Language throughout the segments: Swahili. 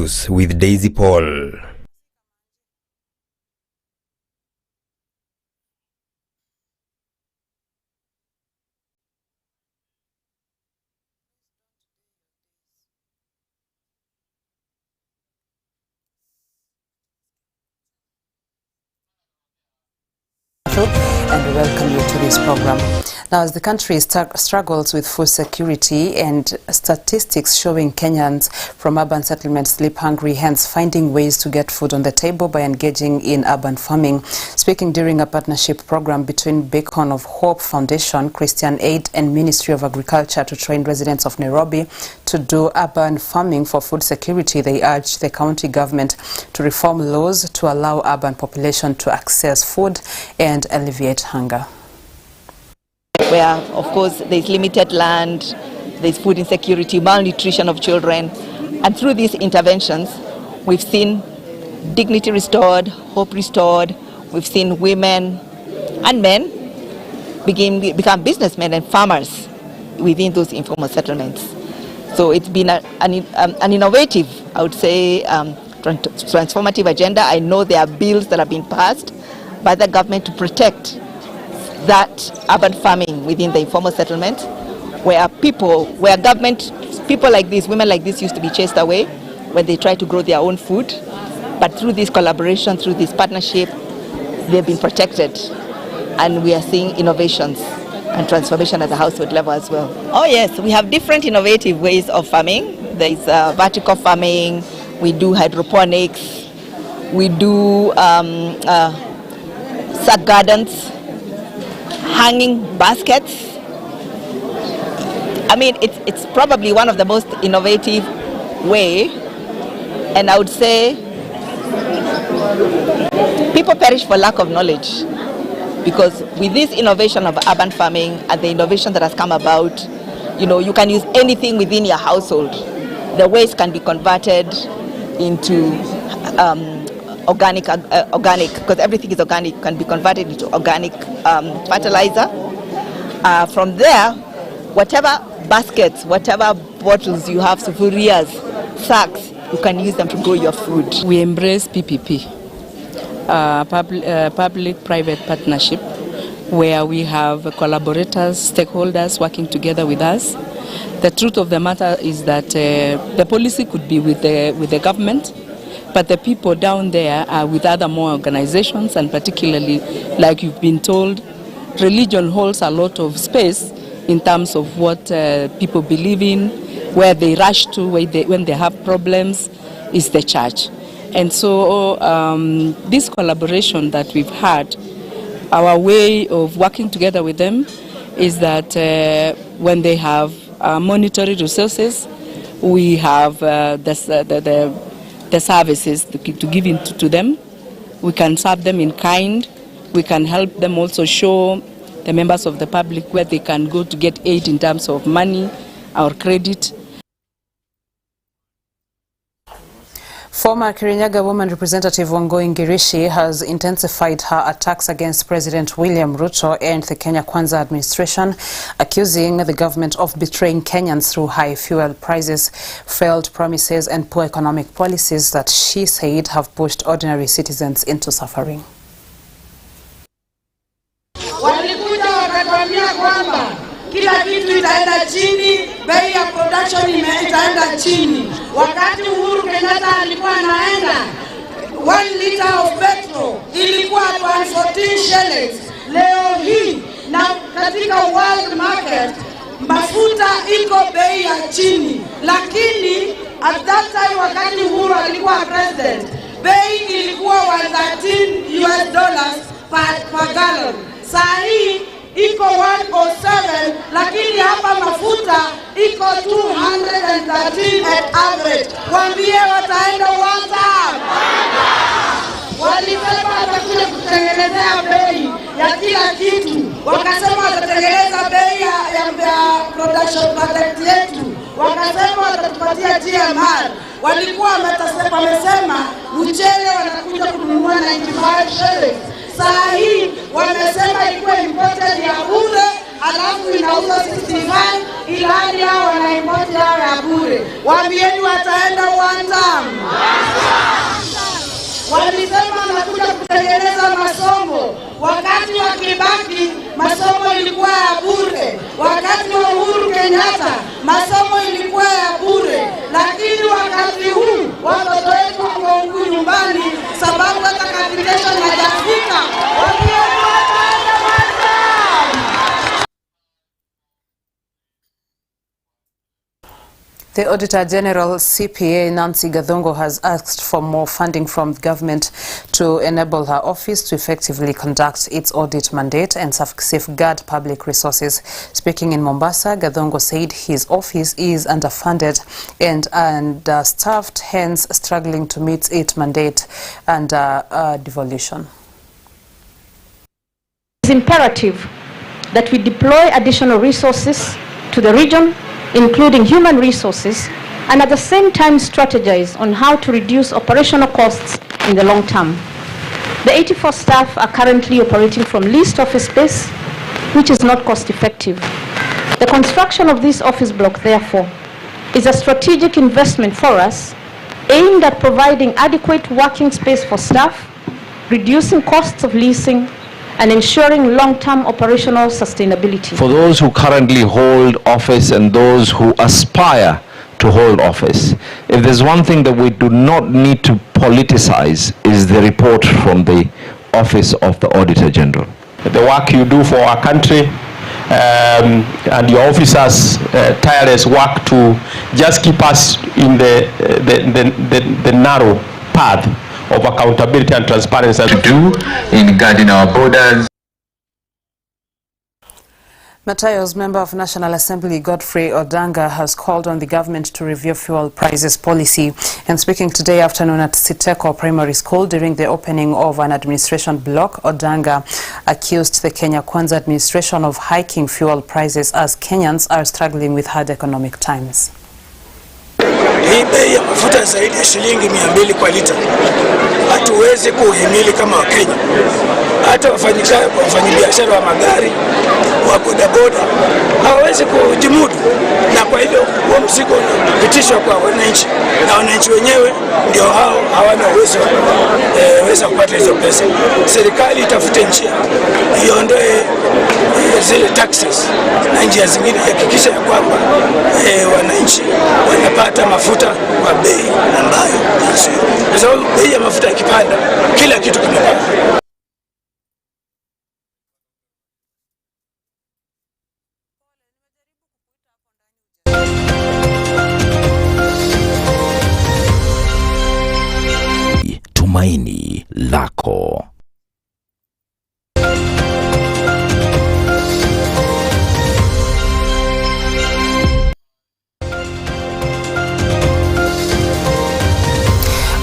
News with Daisy Paul. And we welcome you to this program. Now, as the country struggles with food security and statistics showing Kenyans from urban settlements sleep hungry, hence finding ways to get food on the table by engaging in urban farming. Speaking during a partnership program between Beacon of Hope Foundation, Christian Aid and Ministry of Agriculture to train residents of Nairobi to do urban farming for food security, they urged the county government to reform laws to allow urban population to access food and alleviate hunger. Where, of course, there's limited land, there's food insecurity, malnutrition of children. And through these interventions, we've seen dignity restored, hope restored. We've seen women and men become businessmen and farmers within those informal settlements. So it's been an innovative, I would say, transformative agenda. I know there are bills that have been passed by the government to protect that urban farming within the informal settlement, where people like this, women like this used to be chased away when they try to grow their own food. But through this collaboration, through this partnership, they've been protected. And we are seeing innovations and transformation at the household level as well. Oh yes, we have different innovative ways of farming. There is vertical farming, we do hydroponics, we do sack gardens, hanging baskets. I mean, it's probably one of the most innovative way, and I would say people perish for lack of knowledge, because with this innovation of urban farming and the innovation that has come about, you know, you can use anything within your household. The waste can be converted into organic, because everything is organic, can be converted into organic fertilizer. From there, whatever baskets, whatever bottles you have, sufurias, sacks, you can use them to grow your food. We embrace PPP, public-private partnership, where we have collaborators, stakeholders working together with us. The truth of the matter is that the policy could be with the government, but the people down there are with other more organizations, and particularly, like you've been told, religion holds a lot of space in terms of what people believe in, where they rush to when they have problems is the church. And so this collaboration that we've had, our way of working together with them is that when they have monetary resources, we have the services to give to them. We can serve them in kind. We can help them also show the members of the public where they can go to get aid in terms of money or credit. Former Kirinyaga woman representative Wangui Ngirishi has intensified her attacks against President William Ruto and the Kenya Kwanza administration, accusing the government of betraying Kenyans through high fuel prices, failed promises and poor economic policies that she said have pushed ordinary citizens into suffering. Walikuja wakatuambia kwamba kila kitu itaenda chini, bei ya production itaenda chini. Wakati Uhuru Kenyatta alikuwa anaenda, 1 liter of petrol ilikuwa 114 shillings. Leo hii na katika world market mafuta iko bei ya chini, lakini at that time wakati Uhuru alikuwa president, bei ilikuwa $113 per gallon. Saa hii iko 107, lakini hapa mafuta iko 213 at average. Waambie wataenda Mwangaza. Walisema watakuja kutengenezea bei ya kila kitu. Wakasema watatengeneza bei ya production patent yetu. Wakasema watatupatia GMR. Walikuwa wamesema mchele wanakuja kununua 95 shillings. Saa hii wamesema ikuwe imported ya bure, alafu inauzwa 65, ilani hao wana import yao ya bure. Waambieni wataenda Mwangaza. masomo ilikuwa ya bure. Wakati wa Uhuru Kenyatta masomo ilikuwa ya bure, lakini wakati huu watoto wetu wako huku nyumbani sababu hata capitation hajafika. The Auditor General CPA Nancy Gathongo has asked for more funding from the government to enable her office to effectively conduct its audit mandate and safeguard public resources. Speaking in Mombasa, Gathongo said his office is underfunded and understaffed, hence struggling to meet its mandate under devolution. It is imperative that we deploy additional resources to the region, including human resources, and at the same time strategize on how to reduce operational costs in the long term. The 84 staff are currently operating from leased office space, which is not cost effective. The construction of this office block, therefore, is a strategic investment for us aimed at providing adequate working space for staff, reducing costs of leasing, and ensuring long-term operational sustainability. For those who currently hold office and those who aspire to hold office, if there's one thing that we do not need to politicize, is the report from the Office of the Auditor General. The work you do for our country and your officers' tireless work to just keep us in the narrow path of accountability and transparency to do in guarding our borders. Matayos, member of National Assembly Godfrey Odanga, has called on the government to review fuel prices policy. And speaking today afternoon at Siteko Primary School during the opening of an administration block, Odanga accused the Kenya Kwanza administration of hiking fuel prices as Kenyans are struggling with hard economic times. Hii bei ya mafuta zaidi ya shilingi 200 kwa lita. Hatuwezi kuhimili kama Wakenya. Hata wafanyabiashara wa magari, wa bodaboda hawawezi kujimudu, na kwa hivyo huo mzigo unapitishwa kwa wananchi, na wananchi wenyewe ndio hao hawana uwezo weza kupata hizo pesa. Serikali itafute njia iondoe zile taxes na njia zingine, hakikisha ya kwamba wananchi wanapata mafuta kwa bei ambayo nzuri, kwa sababu bei ya mafuta ikipanda kila kitu kinapanda. Tumaini lako.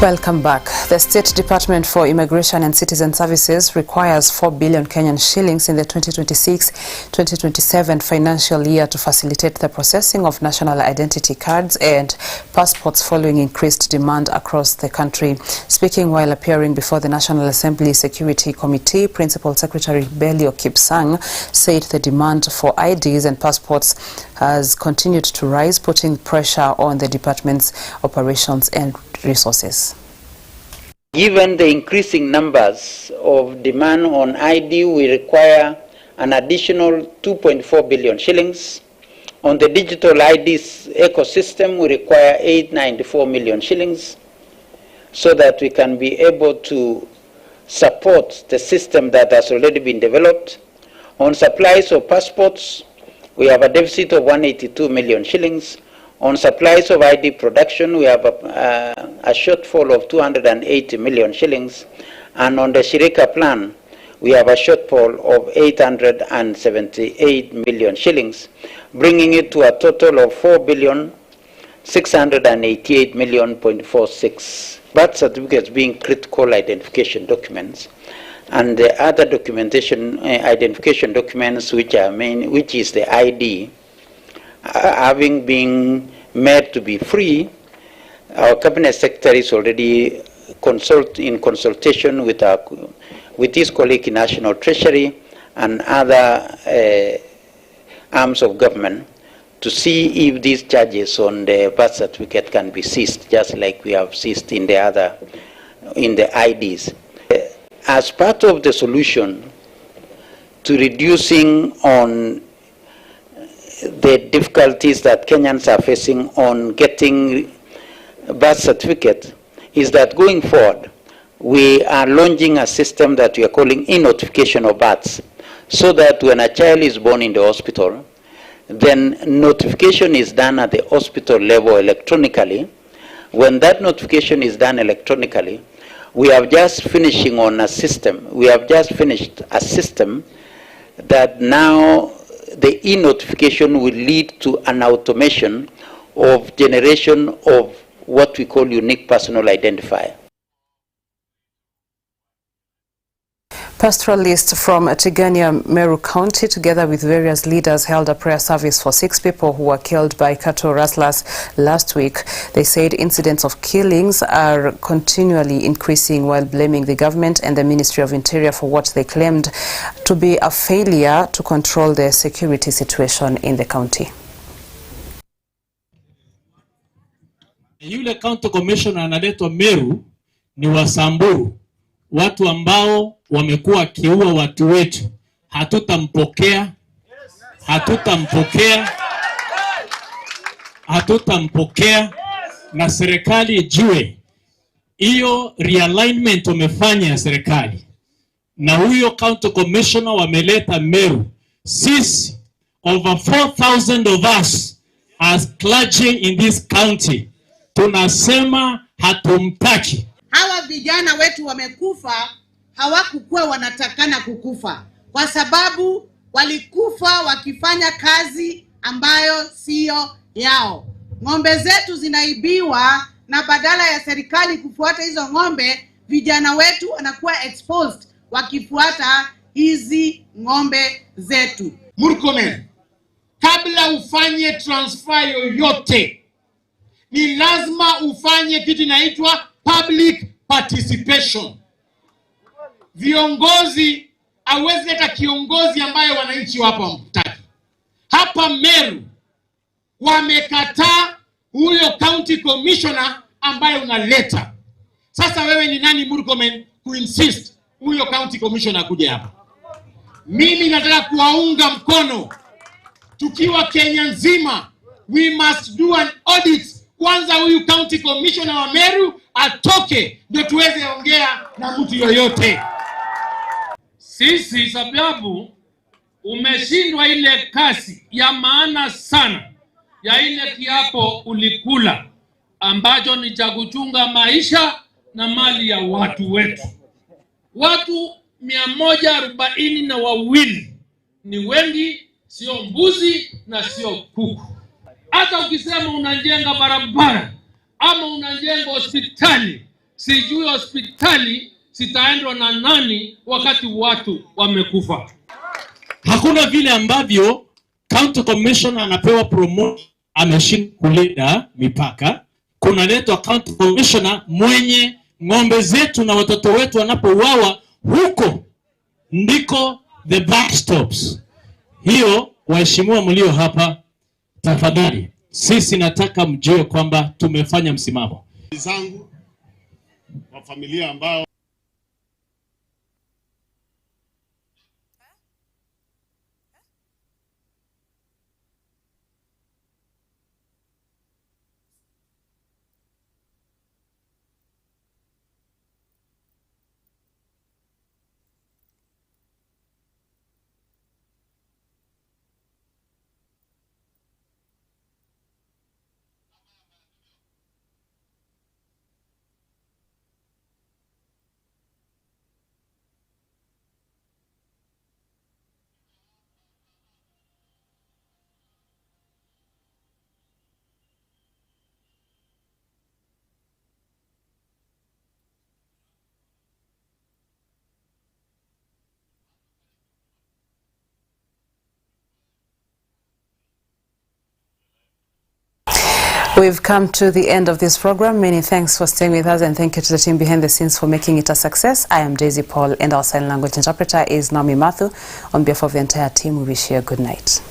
Welcome back. The State Department for Immigration and Citizen Services requires 4 billion Kenyan shillings in the 2026-2027 financial year to facilitate the processing of national identity cards and passports following increased demand across the country. Speaking while appearing before the National Assembly Security Committee, Principal Secretary Belio Kipsang said the demand for IDs and passports has continued to rise, putting pressure on the department's operations and resources. Given the increasing numbers of demand on ID, we require an additional 2.4 billion shillings. On the digital IDs ecosystem, we require 894 million shillings so that we can be able to support the system that has already been developed. On supplies of passports, we have a deficit of 182 million shillings. On supplies of ID production, we have a shortfall of 280 million shillings. And on the Shirika plan, we have a shortfall of 878 million shillings, bringing it to a total of 4,688,000,046. Birth certificates being critical identification documents, and the other documentation, identification documents, which is the ID, having been made to be free. Our cabinet secretary is already in consultation with his colleague in National Treasury and other arms of government to see if these charges on the birth certificate can be ceased, just like we have ceased in the IDs. As part of the solution to reducing on the difficulties that Kenyans are facing on getting birth certificate is that going forward, we are launching a system that we are calling e-notification of births, so that when a child is born in the hospital, then notification is done at the hospital level electronically. When that notification is done electronically, we have just finishing on a system. We have just finished a system that now the e-notification will lead to an automation of generation of what we call unique personal identifier. Pastoralists from Tigania, Meru County, together with various leaders, held a prayer service for 6 people who were killed by cattle rustlers last week. They said incidents of killings are continually increasing, while blaming the government and the Ministry of Interior for what they claimed to be a failure to control the security situation in the county. Yule county commissioner analetwa Meru ni Wasamburu, watu ambao wamekuwa wakiua watu wetu. Hatutampokea na serikali ijue hiyo realignment wamefanya ya serikali. Na huyo county commissioner wameleta Meru. Sisi, over 4,000 of us as clergy in this county, tunasema hatumtaki. Hawa vijana wetu wamekufa, hawakukuwa wanatakana kukufa, kwa sababu walikufa wakifanya kazi ambayo sio yao. Ng'ombe zetu zinaibiwa, na badala ya serikali kufuata hizo ng'ombe, vijana wetu wanakuwa exposed wakifuata hizi ng'ombe zetu. Murkomen, kabla ufanye transfer yoyote, ni lazima ufanye kitu inaitwa public participation. Viongozi, hawezi leta kiongozi ambaye wananchi hapa mtaki. Hapa Meru wamekataa huyo county commissioner ambaye unaleta. Sasa wewe ni nani Murkomen kuinsist huyo county commissioner kuja hapa? Mimi nataka kuwaunga mkono. Tukiwa Kenya nzima, we must do an audit. Kwanza huyu county commissioner wa Meru atoke, ndio tuweze ongea na mtu yoyote. Sisi sababu umeshindwa ile kasi ya maana sana ya ile kiapo ulikula, ambacho ni cha kuchunga maisha na mali ya watu wetu. Watu 142 ni wengi, sio mbuzi na sio kuku. Hata ukisema unajenga barabara ama unajenga hospitali, sijui hospitali sitaendwa na nani wakati watu wamekufa. Hakuna vile ambavyo county commissioner anapewa promotion ameshinda kulinda mipaka. Kunaletwa county commissioner mwenye ng'ombe zetu na watoto wetu wanapouawa, huko ndiko the back stops. Hiyo, waheshimiwa mlio hapa, tafadhali, sisi nataka mjue kwamba tumefanya msimamo. Zangu wa familia ambao We've come to the end of this program. Many thanks for staying with us, and thank you to the team behind the scenes for making it a success. I am Daisy Paul, and our sign language interpreter is Naomi Mathu. On behalf of the entire team, we wish you a good night.